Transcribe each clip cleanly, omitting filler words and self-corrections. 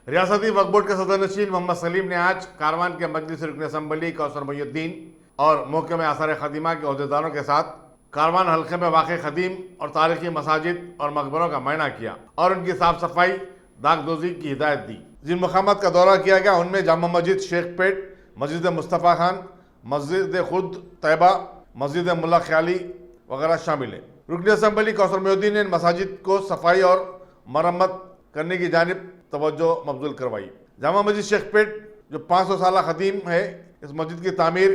रियासती वक्फ बोर्ड के सदर नशीन मोहम्मद सलीम ने आज कारवान के मजलिस रुकन असम्बली कौसर मोहिउद्दीन और महकमे आसार खदीमा के अहदेदारों के साथ कारवान हल्के में वाक़ खदीम और तारीखी मसाजिद और मकबरों का मुआयना किया और उनकी साफ सफाई दागदोजी की हिदायत दी। जिन मकामात का दौरा किया गया उनमें जामा मस्जिद शेखपेट, मस्जिद मुस्तफ़ा खान, मस्जिद खुद तैयबा, मस्जिद मुल्ला ख्याली वगैरह शामिल है। रुकन असम्बली कौसर मोहिउद्दीन ने इन मसाजिद को सफाई और मरम्मत करने की जानिब तवज्जो मबजूल करवाई। जामा मस्जिद शेखपेट जो 500 साल कदीम है, इस मस्जिद की तामीर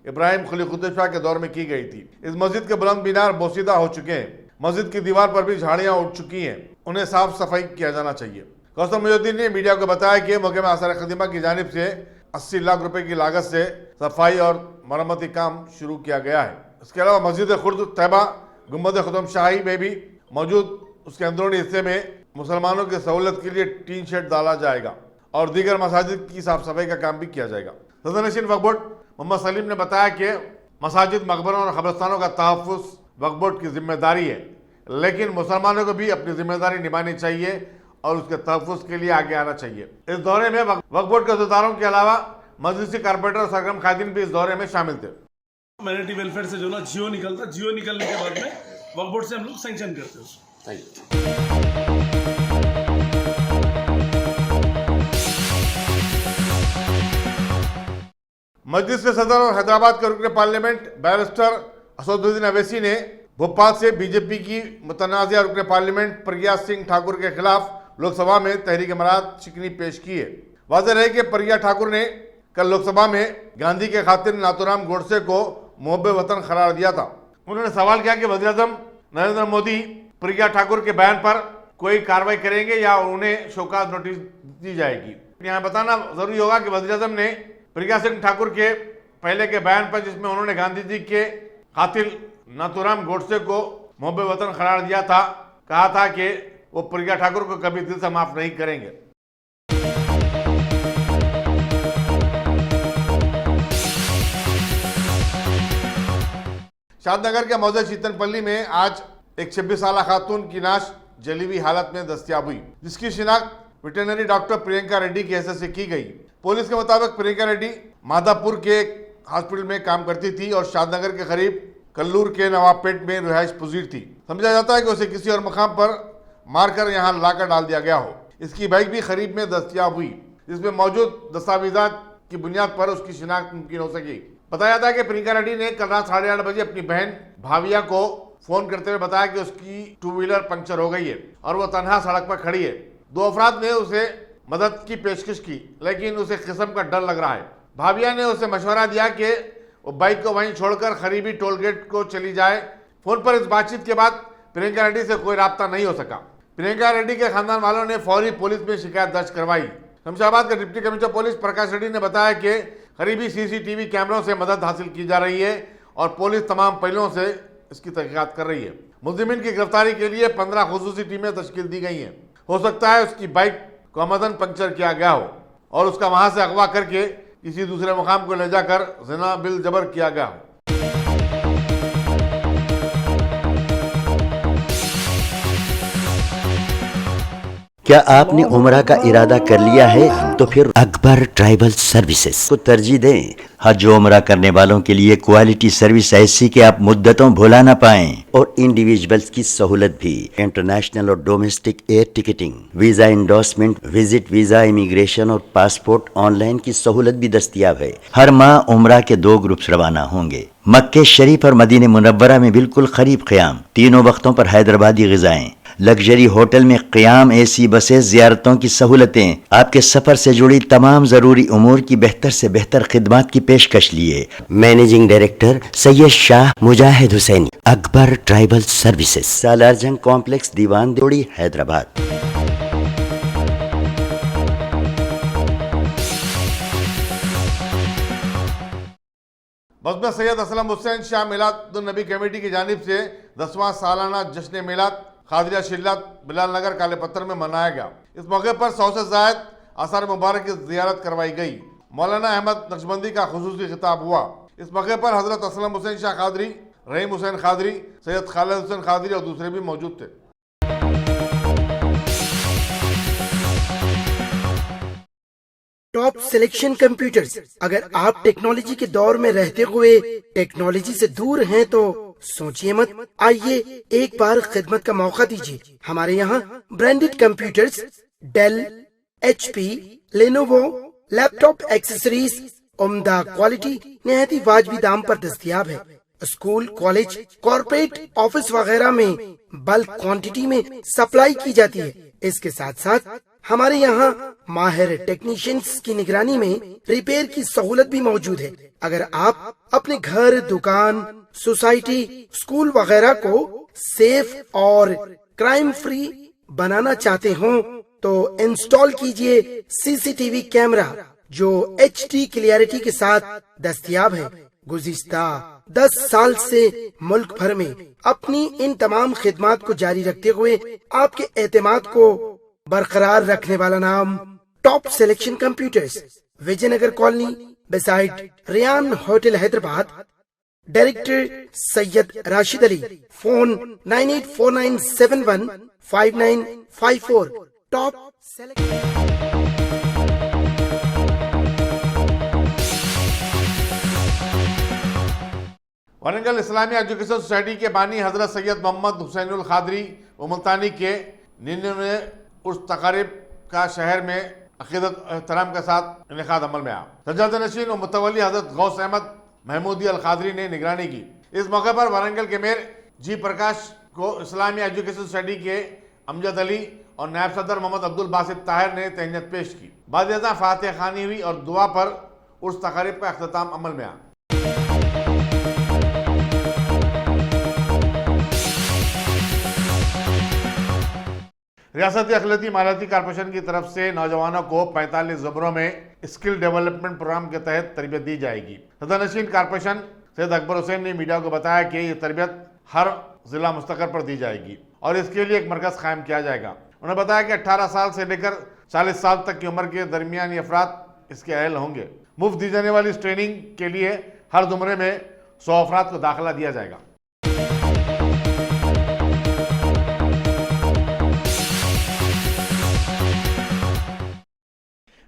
इब्राहिम खलीकुद्दीन शाह के दौर में की गई थी। इस मस्जिद के बुलंद मीनार बोसीदा हो चुके हैं। मस्जिद की दीवार पर भी झाड़ियाँ उठ चुकी हैं, उन्हें साफ सफाई किया जाना चाहिए। कौसर मोहिउद्दीन ने मीडिया को बताया कि महकमा आसार खदीमा की जानिब से 80 लाख रुपए की लागत से सफाई और मरम्मती काम शुरू किया गया है। इसके अलावा मस्जिद खुर्द तैयबा गुंबद खुदम शाही में भी मौजूद उसके अंदरूनी हिस्से में मुसलमानों की सहूलत के लिए टीन शेड डाला जाएगा और दीगर मसाजिद की साफ सफाई का काम भी किया जाएगा। सदर नशीन वक्फ बोर्ड मोहम्मद सलीम ने बताया कि मसाजिद, मकबरों और कब्रिस्तानों का तहफ़्फ़ुज़ वक्फ बोर्ड की जिम्मेदारी है, लेकिन मुसलमानों को भी अपनी जिम्मेदारी निभानी चाहिए और उसके तहफ़्फ़ुज़ के लिए आगे आना चाहिए। इस दौरे में वक्फ बोर्ड के अहदेदारों के अलावा मजलिसी कारपोरेटर और सरगर्म खादिम भी इस दौरे में शामिल थे। ह्यूमैनिटी वेलफेयर से जो ना जियो निकलता, जियो निकलने के बाद में वक्फ बोर्ड से हम लोग सैंक्शन करते हैं। मजलिस के सदर और हैदराबाद के रुकन पार्लियामेंट बैरिस्टर असदुद्दीन अवैसी ने भोपाल से बीजेपी की मुतनाज़िया रुकन पार्लियामेंट प्रज्ञा सिंह ठाकुर के खिलाफ लोकसभा में तहरीक मराद शिकनी पेश की है। वाज़ेह रहे कि प्रज्ञा ठाकुर ने कल लोकसभा में गांधी के खातिर नाथूराम गोडसे को मुहब्बे वतन करार दिया था। उन्होंने सवाल किया कि वज़ीर-ए-आज़म नरेंद्र मोदी प्रज्ञा ठाकुर के बयान पर कोई कार्रवाई करेंगे या उन्हें शोकाज नोटिस दी जाएगी। यहाँ बताना जरूरी होगा कि वज़ीर-ए-आज़म ने प्रज्ञा सिंह ठाकुर के पहले के बयान पर, जिसमें उन्होंने गांधी जी के कातिल नाथूराम गोडसे को मुहब्बे वतन करार दिया था, कहा था कि वो प्रज्ञा ठाकुर को कभी दिल से माफ नहीं करेंगे। शादनगर के मौजा शीतनपल्ली में आज एक 26 साल खातून की लाश जली हुई हालत में दस्तयाब हुई, जिसकी शिनाख्त वेटरनरी डॉक्टर प्रियंका रेड्डी की हैसियत से की गई। पुलिस के मुताबिक प्रियंका रेड्डी माधापुर के एक हॉस्पिटल में काम करती थी और शादनगर के करीब कल्लूर के नवाबपेट में रिहाइश पजीर थी। समझा जाता है कि उसे किसी और मकाम पर मारकर यहाँ लाकर डाल दिया गया हो। इसकी बाइक भी करीब में दस्तयाब हुई, जिसमें मौजूद दस्तावेजात की बुनियाद पर उसकी शिनाख्त मुमकिन हो सकी। बताया जाता है कि प्रियंका रेड्डी ने कल रात 8:30 बजे अपनी बहन भाविया को फोन करते हुए बताया कि उसकी 2 व्हीलर पंक्चर हो गई है और वो तनहा सड़क पर खड़ी है। 2 अफराद ने उसे मदद की पेशकश की, लेकिन उसे किस्म का डर लग रहा है। भाविया ने उसे मशवरा दिया कि वो बाइक को वहीं छोड़कर करीबी टोल गेट को चली जाए। फोन पर इस बातचीत के बाद प्रियंका रेड्डी से कोई राब्ता नहीं हो सका। प्रियंका रेड्डी के खानदान वालों ने फौरी पुलिस में शिकायत दर्ज करवाई। शमशाबाद के डिप्टी कमिश्नर पुलिस प्रकाश रेड्डी ने बताया कि करीबी सीसीटीवी कैमरों से मदद हासिल की जा रही है और पुलिस तमाम पहलुओं से इसकी तहकीकात कर रही है। मुलजिमिन की गिरफ्तारी के लिए 15 खुसूसी टीमें तश्कील दी गई हैं। हो सकता है उसकी बाइक को अमदन पंक्चर किया गया हो और उसका वहां से अगवा करके किसी दूसरे मुकाम को ले जाकर ज़िना बिल जबर किया गया हो। क्या आपने उम्रा का इरादा कर लिया है? तो फिर अकबर ट्राइबल सर्विसेज को तरजीह दें। हज उम्रा करने वालों के लिए क्वालिटी सर्विस ऐसी कि आप मुद्दतों भुला ना पाएं और इंडिविजुअल्स की सहूलत भी। इंटरनेशनल और domestic air ticketing, visa endorsement, visit visa, immigration और पासपोर्ट ऑनलाइन की सहूलत भी दस्तयाब है। हर माह उम्रा के 2 ग्रुप्स रवाना होंगे। मक्के शरीफ और मदीने मुनव्वरा में बिल्कुल करीब क़याम, तीनों वक्तों पर हैदराबादी ग़िज़ाएं, लग्जरी होटल में क़याम, एसी बसें, ज़ियारतों की सहूलतें, आपके सफ़र से जुड़ी तमाम ज़रूरी उमूर की बेहतर से बेहतर खिदमात की पेशकश लिए। Managing director Syed Shah Mujahid Hussaini, Akbar tribal services, सालार जंग कॉम्प्लेक्स, दीवान जोड़ी, हैदराबाद। मजमा सैयद असलम हुसैन शाह मिलादुन नबी कमेटी की जानिब से 10वां सालाना जश्न मिलाद खादिरा शिल्लत बिलाल नगर काले पत्थर में मनाया गया। इस मौके पर 100 से ज़ायद आसार मुबारक की ज़ियारत करवाई गई। मौलाना अहमद नक्शबंदी का खुसूसी खिताब हुआ। इस मौके पर हजरत असलम हुसैन शाह खादरी, रहीम हुसैन खादरी, सैयद खालिद हुसैन खादरी और दूसरे भी मौजूद थे। Top selection computers. अगर आप टेक्नोलॉजी के दौर में रहते हुए टेक्नोलॉजी से दूर हैं तो सोचिए मत, आइए एक बार खिदमत का मौका दीजिए। हमारे यहाँ branded computers Dell, HP, Lenovo, laptop accessories उम्दा क्वालिटी निहायत ही वाजबी दाम पर दस्तयाब है। स्कूल, कॉलेज, कॉर्पोरेट, ऑफिस वगैरह में बल्क क्वांटिटी में सप्लाई की जाती है। इसके साथ साथ हमारे यहाँ माहिर टेक्नीशियंस की निगरानी में रिपेयर की सहूलत भी मौजूद है। अगर आप अपने घर, दुकान, सोसाइटी, स्कूल वगैरह को सेफ और क्राइम फ्री बनाना चाहते हो तो इंस्टॉल कीजिए CCTV कैमरा जो HD क्लियरिटी के साथ दस्तयाब है। गुज़िश्ता 10 साल से मुल्क भर में अपनी इन तमाम खिदमात को जारी रखते हुए आपके एतमाद को बरकरार रखने वाला नाम top selection computers, Vijayanagar colony beside Riyan hotel, Hyderabad. Director Syed Rashid Ali. Phone 9849715954। Top Warangal Islami education society के बानी हजरत सैयद मोहम्मद हुसैनुल खादरी व मुल्तानी के 99वें उर्स तकारीब का शहर में अकीदत एहतराम के साथ इनेकाद अमल में आया। सज्जाद नशीन और मुतवली हजरत गौस अहमद महमूदी अल खादरी ने निगरानी की। इस मौके पर वारंगल के मेयर जी प्रकाश को इस्लामी एजुकेशन सोसाइटी के अमजद अली और नायब सदर मोहम्मद अब्दुल बासित ताहिर ने तहनीत पेश की। बाद फातिहा खानी हुई और दुआ पर उर्स तकारीब का अख्ताम अमल में आया। रियासती अखिलती मालियाती कारपोरेशन की तरफ से नौजवानों को 45 ज़ुमरों में स्किल डेवलपमेंट प्रोग्राम के तहत तरबियत दी जाएगी। सदरनशीन कारपोरेशन सैयद अकबर हुसैन ने मीडिया को बताया कि ये तरबियत हर जिला मुस्तकर पर दी जाएगी और इसके लिए एक मरकज कायम किया जाएगा। उन्होंने बताया कि 18 साल से लेकर 40 साल तक की उम्र के दरमियानी अफराद इसके अहल होंगे। मुफ्त दी जाने वाली इस ट्रेनिंग के लिए हर ज़ुमरे में 100 अफराद को दाखिला दिया जाएगा।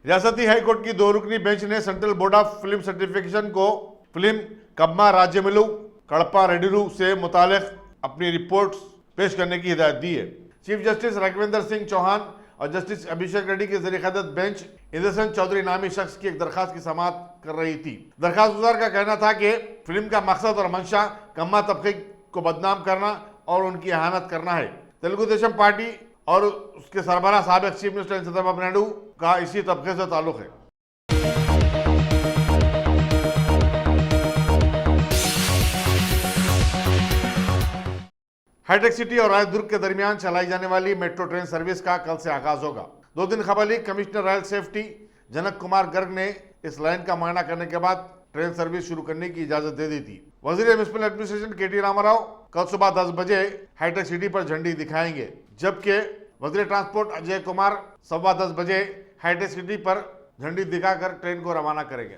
रियासती हाई कोर्ट की 2 रुकनी बेंच ने central board of film certification को फिल्म कब्मा राज्यमिलु कड़पा रेडिरू से मुतालिक अपनी रिपोर्ट पेश करने की हिदायत दी है। चीफ जस्टिस राघवेंद्र सिंह चौहान और जस्टिस अभिषेक रेड्डी के ज़रिए क़यादत बेंच इंद्रसेन चौधरी नामी शख्स की एक दरखास्त की समाअत कर रही थी। दरखास्त गुजार का कहना था कि फिल्म का मकसद और मंशा कम्मा तबके को बदनाम करना और उनकी अहानत करना है। तेलुगु देशम पार्टी और उसके सरबराह साबिक चीफ मिनिस्टर चंद्रबाबू नायडू का इसी तबके से ताल्लुक है। हाईटेक सिटी और रायदुर्ग के दरमियान चलाई जाने वाली मेट्रो ट्रेन सर्विस का कल से आगाज होगा। 2 दिन कबल ही कमिश्नर रेल सेफ्टी जनक कुमार गर्ग ने इस लाइन का मुआयना करने के बाद ट्रेन सर्विस शुरू करने की इजाजत दे दी थी। वजीर म्युनिसिपल एडमिनिस्ट्रेशन KT रामाराव कल सुबह 10 बजे हाईटेक सिटी पर झंडी दिखाएंगे, जबकि वजीर ट्रांसपोर्ट अजय कुमार 10:15 बजे हाईटेक सिटी पर झंडी दिखाकर ट्रेन को रवाना करेंगे।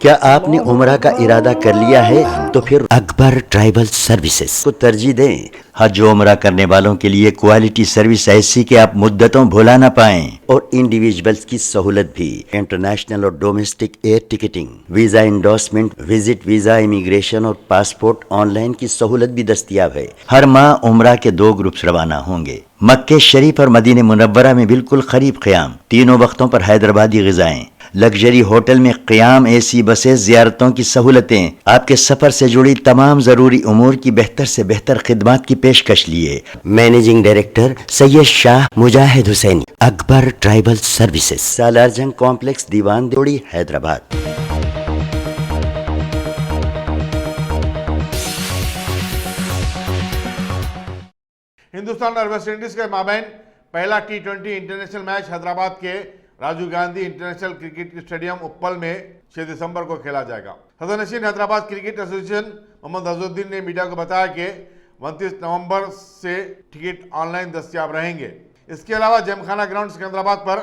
क्या आपने उम्रा का इरादा कर लिया है तो फिर अकबर ट्राइबल सर्विसेज को तरजीह दें। हज उम्रा करने वालों के लिए क्वालिटी सर्विस ऐसी कि आप मुद्दतों भुला ना पाएं और इंडिविजुअल्स की सहूलत भी। इंटरनेशनल और domestic air ticketing, visa endorsement, visit visa, immigration और पासपोर्ट ऑनलाइन की सहूलत भी दस्तयाब है। हर माह उम्रा के 2 ग्रुप्स रवाना होंगे। मक्के शरीफ और मदीने मुनव्वरा में बिल्कुल करीब क़याम, तीनों वक्तों पर हैदराबादी ग़िज़ाएं, लग्जरी होटल में क़याम, AC बसें, ज़ियारतों की सहूलतें, आपके सफ़र से जुड़ी तमाम ज़रूरी उमूर की बेहतर से बेहतर खिदमात की पेशकश लिए। Managing director Syed Shah Mujahid Hussaini, Akbar tribal services, Salarjung complex, Dewan Devdi, Hyderabad. Hindustan और वेस्ट इंडीज के माबैन पहला T20 इंटरनेशनल मैच हैदराबाद के Rajiv Gandhi international cricket stadium Uppal में 6 दिसंबर को खेला जाएगा। सदरनशीन हैदराबाद क्रिकेट एसोसिएशन मोहम्मद अजहरुद्दीन ने मीडिया को बताया कि 29 नवंबर से टिकट ऑनलाइन दस्तयाब रहेंगे। इसके अलावा जमखाना ग्राउंड सिकंदराबाद पर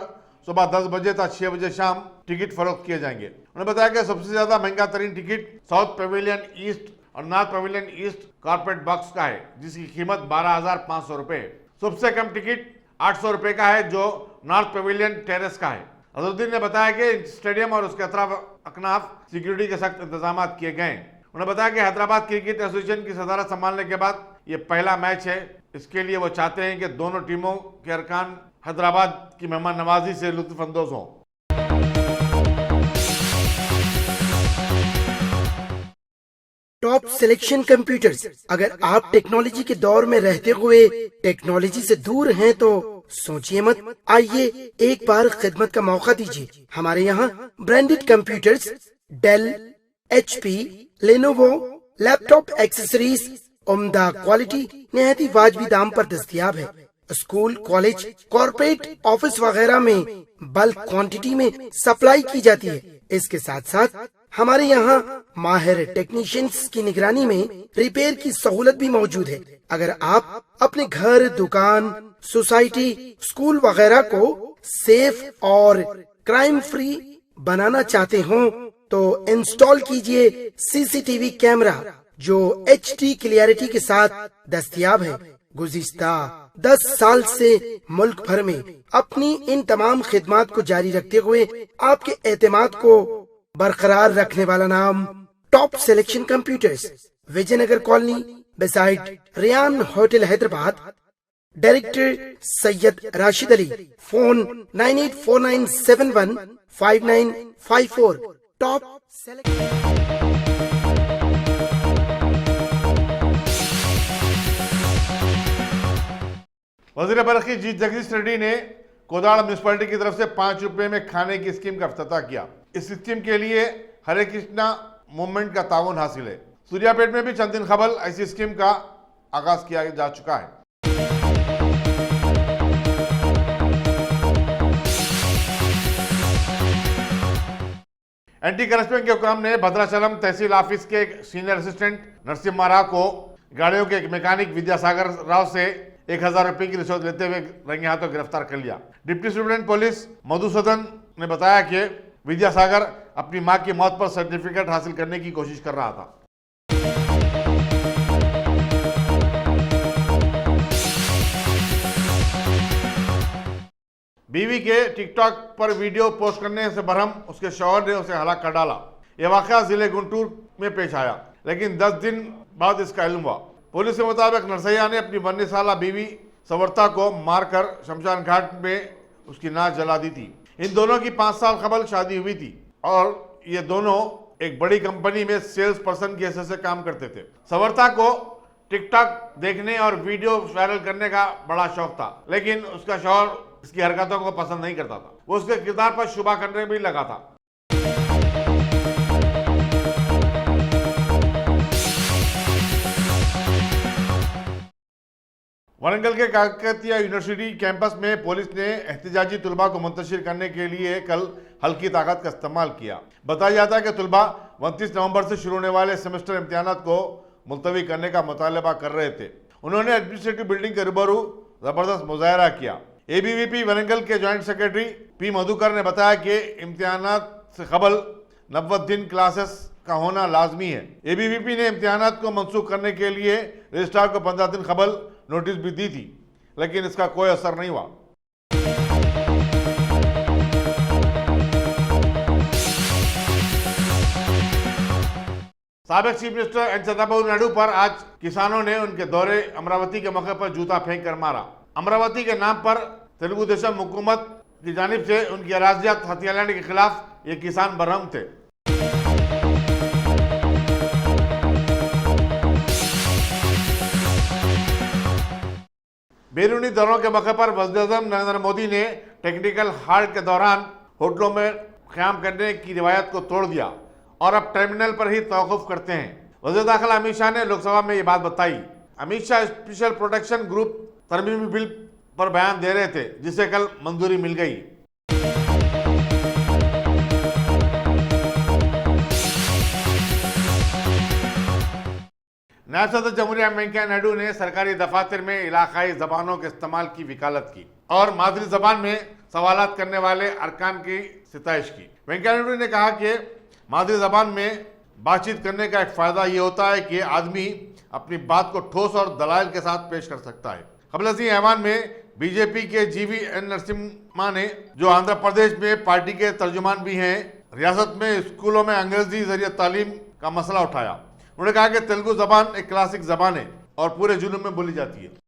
सुबह 10 बजे तक 6 बजे शाम टिकट फरोख्त किए जाएंगे। उन्होंने बताया कि सबसे ज्यादा महंगा तरीन टिकट साउथ पेविलियन ईस्ट और north pavilion east corporate box का है, जिसकी कीमत 12,500 रुपए है। सबसे कम टिकट 800 रुपए का है, जो नॉर्थ पवेलियन टेरेस का है। अजहरुद्दीन ने बताया कि स्टेडियम और उसके अकनाफ सिक्योरिटी के सख्त इंतजाम किए गए। उन्होंने बताया कि हैदराबाद क्रिकेट एसोसिएशन की सदारत संभालने के बाद ये पहला मैच है। इसके लिए वो चाहते हैं कि दोनों टीमों के अरकान हैदराबाद की मेहमान नवाजी से लुत्फ अंदोज हों। Top selection computers. अगर आप टेक्नोलॉजी के दौर में रहते हुए टेक्नोलॉजी से दूर हैं तो सोचिए मत, आइए एक बार खिदमत का मौका दीजिए। हमारे यहाँ branded computers Dell, HP, Lenovo, laptop accessories उम्दा क्वालिटी निहायत ही वाजबी दाम पर दस्तयाब है। स्कूल, कॉलेज, कॉर्पोरेट, ऑफिस वगैरह में बल्क क्वांटिटी में सप्लाई की जाती है। इसके साथ साथ हमारे यहाँ माहिर टेक्नीशियंस की निगरानी में रिपेयर की सहूलत भी मौजूद है। अगर आप अपने घर, दुकान, सोसाइटी, स्कूल वगैरह को सेफ और क्राइम फ्री बनाना चाहते हो तो इंस्टॉल कीजिए CCTV कैमरा जो HD क्लियरिटी के साथ दस्तयाब है। गुज़िश्ता 10 साल से मुल्क भर में अपनी इन तमाम खिदमात को जारी रखते हुए आपके एतमाद को बरकरार रखने वाला नाम top selection computers, Vijayanagar colony beside Riyan hotel, Hyderabad. Director Syed Rashid Ali. Phone 9849715954। Top Wazir Barki जी जगदीश रेड्डी ने कोदाड़ म्यूनसिपैलिटी की तरफ से 5 रुपए में खाने की स्कीम का इफ्तिताह किया। इस स्कीम के लिए हरे कृष्णा मूवमेंट का ताउन हासिल है। सूर्यापेट में भी चंद दिन कबल ऐसी स्कीम का आगाज किया जा चुका है। एंटी करप्शन के हुक्म ने भद्राचलम तहसील ऑफिस के सीनियर असिस्टेंट नरसिम्हा राव को गाड़ियों के एक मैकेनिक विद्यासागर राव से 1,000 रुपए की रिश्वत लेते हुए रंगे हाथों गिरफ्तार कर लिया। डिप्टी सुप्रिंटेंडेंट पुलिस मधुसूदन ने बताया कि विद्यासागर अपनी मां की मौत पर सर्टिफिकेट हासिल करने की कोशिश कर रहा था। बीवी के टिकटॉक पर वीडियो पोस्ट करने से बरहम उसके शौहर ने उसे हलाक कर डाला। यह वाकया जिले गुंटूर में पेश आया, लेकिन 10 दिन बाद इसका इल्म हुआ। पुलिस के मुताबिक नरसैया ने अपनी 19 साल बीवी सवर्ता को मारकर शमशान घाट में उसकी नाच जला दी थी। इन दोनों की 5 साल कबल शादी हुई थी और ये दोनों एक बड़ी कंपनी में सेल्स पर्सन की हैसियत से काम करते थे। सवर्ता को टिकटॉक देखने और वीडियो वायरल करने का बड़ा शौक था, लेकिन उसका शौहर इसकी हरकतों को पसंद नहीं करता था। वो उसके किरदार पर शुबा करने भी लगा था। वरंगल के काकतिया यूनिवर्सिटी कैंपस में पुलिस ने एहतिजाजी तुलबा को मुंतशिर करने के लिए कल हल्की ताकत का इस्तेमाल किया। बताया जाता है कि तुलबा 29 नवंबर से शुरू होने वाले सेमेस्टर इम्तिहानात को मुलतवी करने का मुतालबा कर रहे थे। उन्होंने एडमिनिस्ट्रेटिव बिल्डिंग के रूबरू जबरदस्त मुजाहरा किया। ABVP वरंगल के ज्वाइंट सेक्रेटरी P मधुकर ने बताया कि इम्तिहानात से कबल 90 दिन क्लासेस का होना लाजमी है। ABVP ने इम्तिहानात को मनसूख करने के लिए रजिस्ट्रार को 15 दिन कबल नोटिस भी दी थी, लेकिन इसका कोई असर नहीं हुआ। साबिक chief minister N Chandrababu Naidu पर आज किसानों ने उनके दौरे अमरावती के मौके पर जूता फेंक कर मारा। अमरावती के नाम पर तेलुगु देशम हुकूमत की जानिब से उनकी अराजियात हथियाने के खिलाफ ये किसान बरहम थे। बैरूनी दौरों के मौके पर वज़ीर-ए-आज़म नरेंद्र मोदी ने टेक्निकल हाल्ट के दौरान होटलों में क़याम करने की रिवायत को तोड़ दिया और अब टर्मिनल पर ही तौक़ुफ़ करते हैं। वज़ीर दाखिला अमित शाह ने लोकसभा में ये बात बताई। Amit Shah special protection group तरमीमी बिल पर बयान दे रहे थे, जिसे कल मंजूरी मिल गई। नायब सदर जमहूरिया वेंकैया नायडू ने सरकारी दफातर में इलाकाई जबानों के इस्तेमाल की वकालत की और मादरी जबान में सवालात करने वाले अरकान की सिताइश की। वेंकैया नायडू ने कहा कि मादरी जबान में बातचीत करने का एक फायदा ये होता है कि आदमी अपनी बात को ठोस और दलाइल के साथ पेश कर सकता है। कबल अज़ीं ऐवान में बीजेपी के GV नरसिम्हा ने, जो आंध्र प्रदेश में पार्टी के तर्जुमान भी हैं, रियासत में स्कूलों में अंग्रेजी जरिए तालीम का मसला उठाया। उन्होंने कहा कि तेलुगु जबान एक क्लासिक जबान है और पूरे जुनून में बोली जाती है।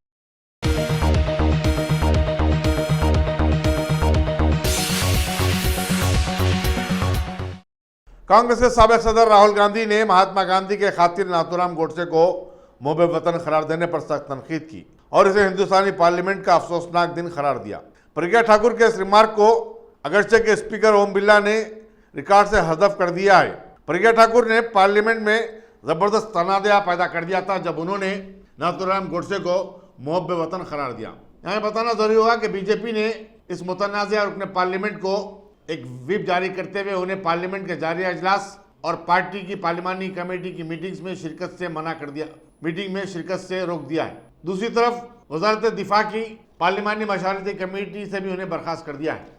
कांग्रेस के साबिक सदर राहुल गांधी ने महात्मा गांधी के खातिर नाथूराम गोडसे को मोहब्बे वतन करार देने पर सख्त तनकीद की और इसे हिंदुस्तानी पार्लियामेंट का अफसोसनाक दिन करार दिया। प्रज्ञा ठाकुर के इस रिमार्क को अगरचे के स्पीकर ओम बिरला ने रिकॉर्ड से हज़फ कर दिया है। प्रज्ञा ठाकुर ने पार्लियामेंट में जबरदस्त तनाज़ा पैदा कर दिया था जब उन्होंने नाथूराम गोडसे को मोहब्बे वतन करार दिया। यहाँ बताना जरूरी होगा कि बीजेपी ने इस मुतनाज़ा रुकने पार्लियामेंट को एक व्हिप जारी करते हुए उन्हें पार्लियामेंट के जारी अजलास और पार्टी की पार्लिमानी कमेटी की मीटिंग्स में शिरकत से मना कर दिया, मीटिंग में शिरकत से रोक दिया है। दूसरी तरफ वजारत दिफा की पार्लिमानी मशावरती कमेटी से भी उन्हें बर्खास्त कर दिया है।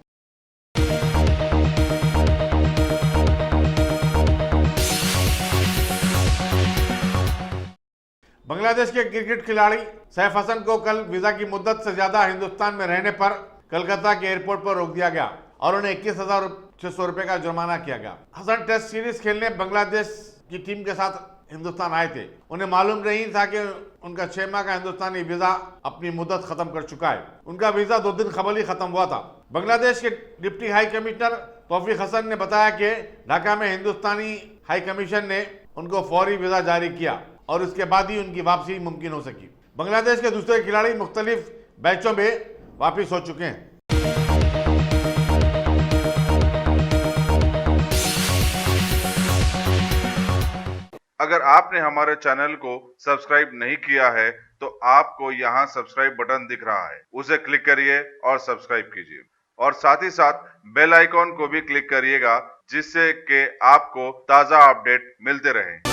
बांग्लादेश के क्रिकेट खिलाड़ी सैफ हसन को कल वीजा की मुद्दत से ज्यादा हिंदुस्तान में रहने पर कलकत्ता के एयरपोर्ट पर रोक दिया गया और उन्हें 21,600 रुपए का जुर्माना किया गया। हसन टेस्ट सीरीज खेलने बांग्लादेश की टीम के साथ हिंदुस्तान आए थे। उन्हें मालूम नहीं था कि उनका 6 माह का हिंदुस्तानी वीजा अपनी मुद्दत खत्म कर चुका है। उनका वीजा 2 दिन कबल ही खत्म हुआ था। बांग्लादेश के डिप्टी हाई कमिश्नर तौफीक हसन ने बताया कि ढाका में हिंदुस्तानी हाई कमीशन ने उनको फौरी वीजा जारी किया और उसके बाद ही उनकी वापसी मुमकिन हो सकी। बांग्लादेश के दूसरे खिलाड़ी मुख्तलिफ बैचों में वापिस हो चुके हैं। अगर आपने हमारे चैनल को सब्सक्राइब नहीं किया है तो आपको यहाँ सब्सक्राइब बटन दिख रहा है, उसे क्लिक करिए और सब्सक्राइब कीजिए और साथ ही साथ बेल आइकॉन को भी क्लिक करिएगा जिससे कि आपको ताज़ा अपडेट मिलते रहें।